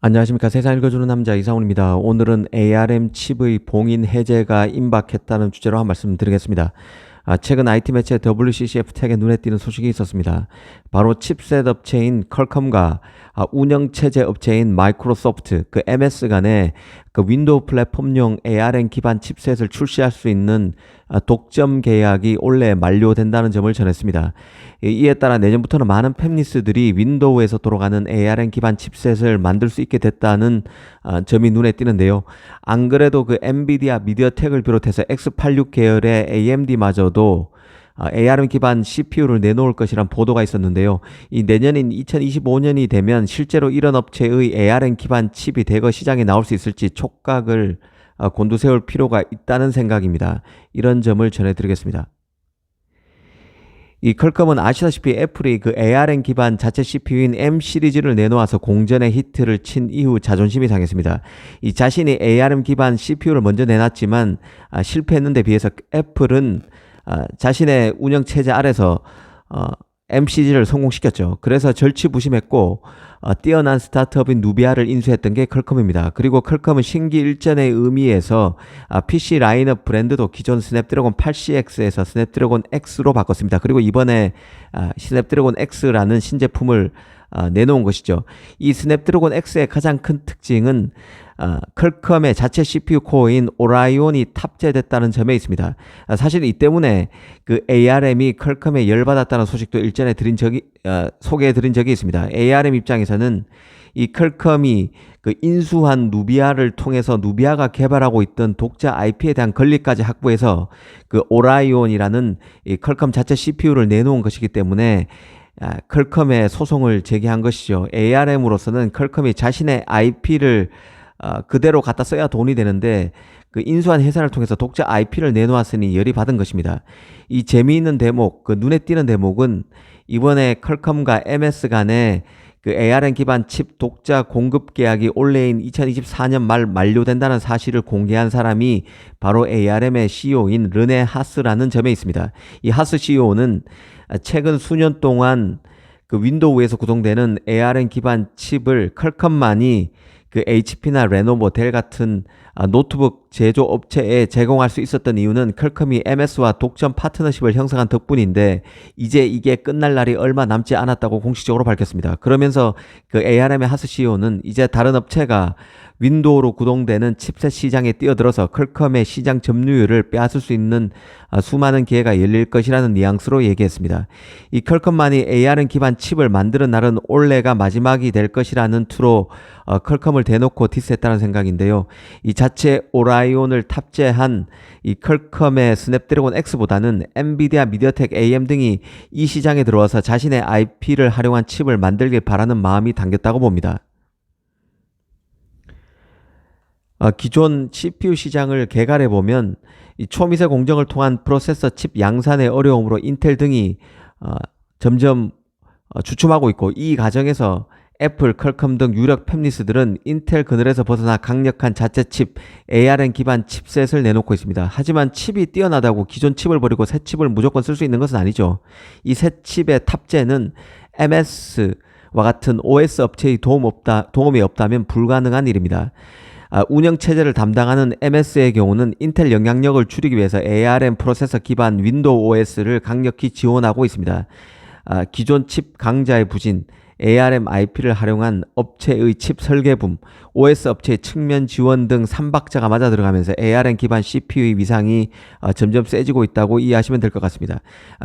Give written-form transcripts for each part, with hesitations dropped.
안녕하십니까. 세상 읽어주는 남자 이상훈입니다. 오늘은 ARM 칩의 봉인 해제가 임박했다는 주제로 한 말씀 드리겠습니다. 최근 IT 매체 WCCF 텍에 눈에 띄는 소식이 있었습니다. 바로 칩셋 업체인 퀄컴과 운영체제 업체인 마이크로소프트, MS 간에 윈도우 플랫폼용 ARM 기반 칩셋을 출시할 수 있는 독점 계약이 올해 만료된다는 점을 전했습니다. 이에 따라 내년부터는 많은 팹리스들이 윈도우에서 돌아가는 ARM 기반 칩셋을 만들 수 있게 됐다는 점이 눈에 띄는데요. 안 그래도 엔비디아 미디어텍을 비롯해서 x86 계열의 AMD마저도 ARM 기반 CPU를 내놓을 것이란 보도가 있었는데요. 이 내년인 2025년이 되면 실제로 이런 업체의 ARM 기반 칩이 대거 시장에 나올 수 있을지 촉각을 곤두세울 필요가 있다는 생각입니다. 이런 점을 전해드리겠습니다. 이 퀄컴은 아시다시피 애플이 ARM 기반 자체 CPU인 M 시리즈를 내놓아서 공전의 히트를 친 이후 자존심이 상했습니다. 이 자신이 ARM 기반 CPU를 먼저 내놨지만 실패했는 데 비해서 애플은 자신의 운영체제 아래서 M 시리즈를 성공시켰죠. 그래서 절치부심했고 뛰어난 스타트업인 누비아를 인수했던 게 퀄컴입니다. 그리고 퀄컴은 신기일전의 의미에서 PC 라인업 브랜드도 기존 스냅드래곤 8CX에서 스냅드래곤 X로 바꿨습니다. 그리고 이번에 스냅드래곤 X라는 신제품을 내놓은 것이죠. 이 스냅드래곤 X의 가장 큰 특징은 퀄컴의 자체 CPU 코어인 오라이온이 탑재됐다는 점에 있습니다. 사실 이 때문에 ARM이 퀄컴에 열받았다는 소식도 일전에 소개해드린 적이 있습니다. ARM 입장에서는 이 퀄컴이 인수한 누비아를 통해서 누비아가 개발하고 있던 독자 IP에 대한 권리까지 확보해서 오라이온이라는 이 퀄컴 자체 CPU를 내놓은 것이기 때문에 퀄컴에 소송을 제기한 것이죠. ARM으로서는 퀄컴이 자신의 IP를 그대로 갖다 써야 돈이 되는데 인수한 회사를 통해서 독자 IP를 내놓았으니 열이 받은 것입니다. 이 재미있는 대목, 눈에 띄는 대목은 이번에 퀄컴과 MS 간에 ARM 기반 칩 독자 공급 계약이 올해인 2024년 말 만료된다는 사실을 공개한 사람이 바로 ARM의 CEO인 르네 하스라는 점에 있습니다. 이 하스 CEO는 최근 수년 동안 윈도우에서 구동되는 ARM 기반 칩을 퀄컴만이 HP나 레노버, 델 같은 노트북 제조 업체에 제공할 수 있었던 이유는 퀄컴이 MS와 독점 파트너십을 형성한 덕분인데 이제 이게 끝날 날이 얼마 남지 않았다고 공식적으로 밝혔습니다. 그러면서 ARM의 하스 CEO는 이제 다른 업체가 윈도우로 구동되는 칩셋 시장에 뛰어들어서 퀄컴의 시장 점유율을 빼앗을 수 있는 수많은 기회가 열릴 것이라는 뉘앙스로 얘기했습니다. 이 퀄컴만이 ARM 기반 칩을 만드는 날은 올해가 마지막이 될 것이라는 투로 퀄컴을 대놓고 디스했다는 생각인데요. 이 자체 오라이온을 탑재한 이 퀄컴의 스냅드래곤 X보다는 엔비디아, 미디어텍, AM 등이 이 시장에 들어와서 자신의 IP를 활용한 칩을 만들길 바라는 마음이 담겼다고 봅니다. 기존 CPU 시장을 개괄해보면 이 초미세 공정을 통한 프로세서 칩 양산의 어려움으로 인텔 등이 점점 주춤하고 있고, 이 과정에서 애플, 퀄컴 등 유력 팹리스들은 인텔 그늘에서 벗어나 강력한 자체 칩, ARM 기반 칩셋을 내놓고 있습니다. 하지만 칩이 뛰어나다고 기존 칩을 버리고 새 칩을 무조건 쓸 수 있는 것은 아니죠. 이 새 칩의 탑재는 MS와 같은 OS 업체의 도움이 없다면 불가능한 일입니다. 운영체제를 담당하는 MS의 경우는 인텔 영향력을 줄이기 위해서 ARM 프로세서 기반 윈도우 OS를 강력히 지원하고 있습니다. 기존 칩 강자의 부진, ARM IP를 활용한 업체의 칩 설계붐, OS 업체의 측면 지원 등 3박자가 맞아 들어가면서 ARM 기반 CPU의 위상이 점점 세지고 있다고 이해하시면 될 것 같습니다.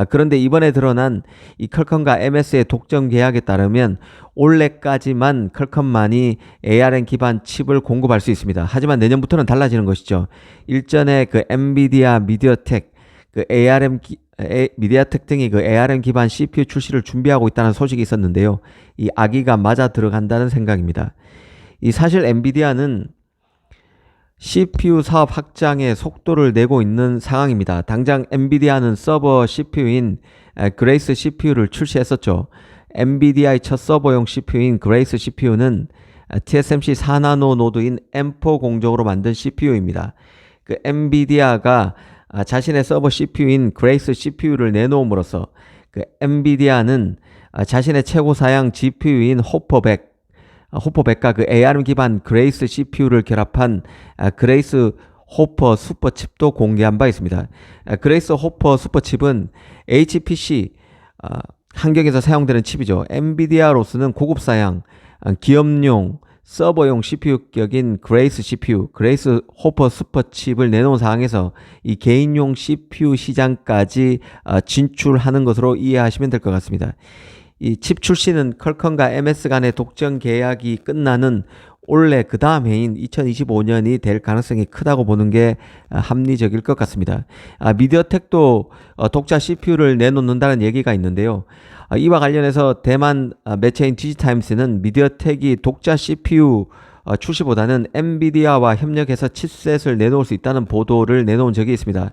그런데 이번에 드러난 이 퀄컴과 MS의 독점 계약에 따르면 올해까지만 퀄컴만이 ARM 기반 칩을 공급할 수 있습니다. 하지만 내년부터는 달라지는 것이죠. 일전에 엔비디아, 미디어텍, 미디어텍 등이 ARM 기반 CPU 출시를 준비하고 있다는 소식이 있었는데요. 이 아기가 맞아 들어간다는 생각입니다. 이 사실 엔비디아는 CPU 사업 확장에 속도를 내고 있는 상황입니다. 당장 엔비디아는 서버 CPU인 그레이스 CPU를 출시했었죠. 엔비디아의 첫 서버용 CPU인 그레이스 CPU는 TSMC 4나노 노드인 M4 공정으로 만든 CPU입니다. 엔비디아가 자신의 서버 CPU인 그레이스 CPU를 내놓음으로써 엔비디아는 자신의 최고 사양 GPU인 호퍼 100 호퍼 100과 그 ARM 기반 그레이스 CPU를 결합한 그레이스 호퍼 슈퍼칩도 공개한 바 있습니다. 그레이스 호퍼 슈퍼칩은 HPC 환경에서 사용되는 칩이죠. 엔비디아로서는 고급 사양, 기업용, 서버용 CPU격인 그레이스 CPU, 그레이스 호퍼 슈퍼칩을 내놓은 상황에서 이 개인용 CPU 시장까지 진출하는 것으로 이해하시면 될 것 같습니다. 이 칩 출시는 퀄컴과 MS 간의 독점 계약이 끝나는 올해 그 다음 해인 2025년이 될 가능성이 크다고 보는 게 합리적일 것 같습니다. 미디어텍도 독자 CPU를 내놓는다는 얘기가 있는데요. 이와 관련해서 대만 매체인 디지타임스는 미디어텍이 독자 CPU 출시보다는 엔비디아와 협력해서 칩셋을 내놓을 수 있다는 보도를 내놓은 적이 있습니다.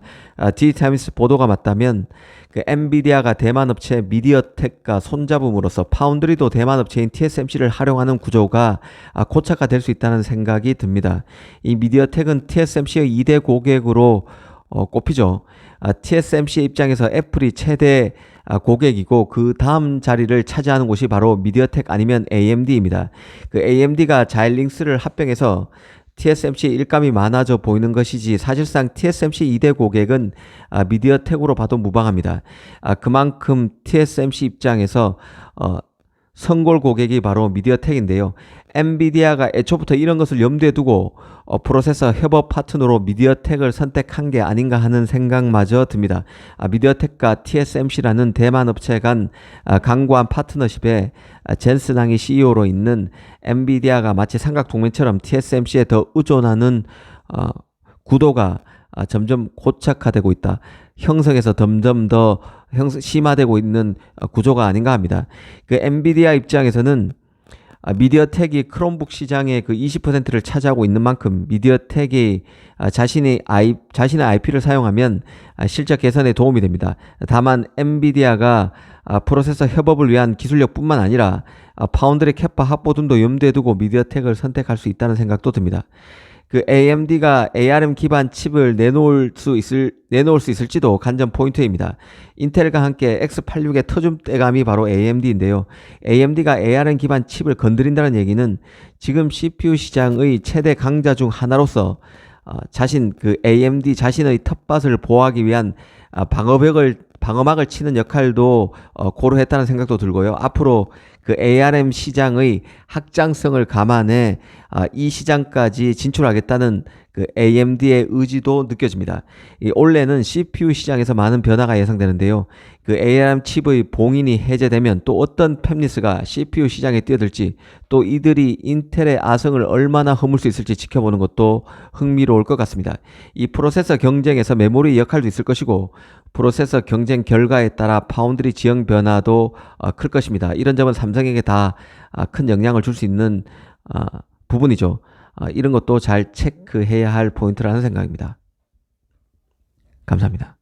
디지타임스 보도가 맞다면 그 엔비디아가 대만 업체 미디어텍과 손잡음으로써 파운드리도 대만 업체인 TSMC를 활용하는 구조가 고착화될 수 있다는 생각이 듭니다. 이 미디어텍은 TSMC의 2대 고객으로 꼽히죠. TSMC의 입장에서 애플이 최대 고객이고 그 다음 자리를 차지하는 곳이 바로 미디어텍 아니면 AMD입니다. 그 AMD가 자일링스를 합병해서 TSMC의 일감이 많아져 보이는 것이지 사실상 TSMC 2대 고객은 미디어텍으로 봐도 무방합니다. 그만큼 TSMC 입장에서 선골 고객이 바로 미디어텍인데요. 엔비디아가 애초부터 이런 것을 염두에 두고 프로세서 협업 파트너로 미디어텍을 선택한 게 아닌가 하는 생각마저 듭니다. 미디어텍과 TSMC라는 대만 업체 간 강고한 파트너십에 젠슨 항이 CEO로 있는 엔비디아가 마치 삼각동맹처럼 TSMC에 더 의존하는 구도가 점점 고착화되고 있다. 형성에서 점점 더 심화되고 있는 구조가 아닌가 합니다. 그 엔비디아 입장에서는 미디어텍이 크롬북 시장의 그 20%를 차지하고 있는 만큼 미디어텍이 자신의 IP를 사용하면 실적 개선에 도움이 됩니다. 다만 엔비디아가 프로세서 협업을 위한 기술력뿐만 아니라 파운드리 캐파 확보 등도 염두에 두고 미디어텍을 선택할 수 있다는 생각도 듭니다. 그 AMD가 ARM 기반 칩을 내놓을 수 있을지도 관전 포인트입니다. 인텔과 함께 X86의 터줏대감이 바로 AMD인데요. AMD가 ARM 기반 칩을 건드린다는 얘기는 지금 CPU 시장의 최대 강자 중 하나로서 AMD 자신의 텃밭을 보호하기 위한 방어막을 치는 역할도 고려했다는 생각도 들고요. 앞으로 그 ARM 시장의 확장성을 감안해 이 시장까지 진출하겠다는 그 AMD의 의지도 느껴집니다. 올해는 CPU 시장에서 많은 변화가 예상되는데요. 그 ARM 칩의 봉인이 해제되면 또 어떤 팹리스가 CPU 시장에 뛰어들지, 또 이들이 인텔의 아성을 얼마나 허물 수 있을지 지켜보는 것도 흥미로울 것 같습니다. 이 프로세서 경쟁에서 메모리 역할도 있을 것이고, 프로세서 경쟁 결과에 따라 파운드리 지형 변화도 클 것입니다. 이런 점은 삼성에게 다 큰 영향을 줄 수 있는 부분이죠. 이런 것도 잘 체크해야 할 포인트라는 생각입니다. 감사합니다.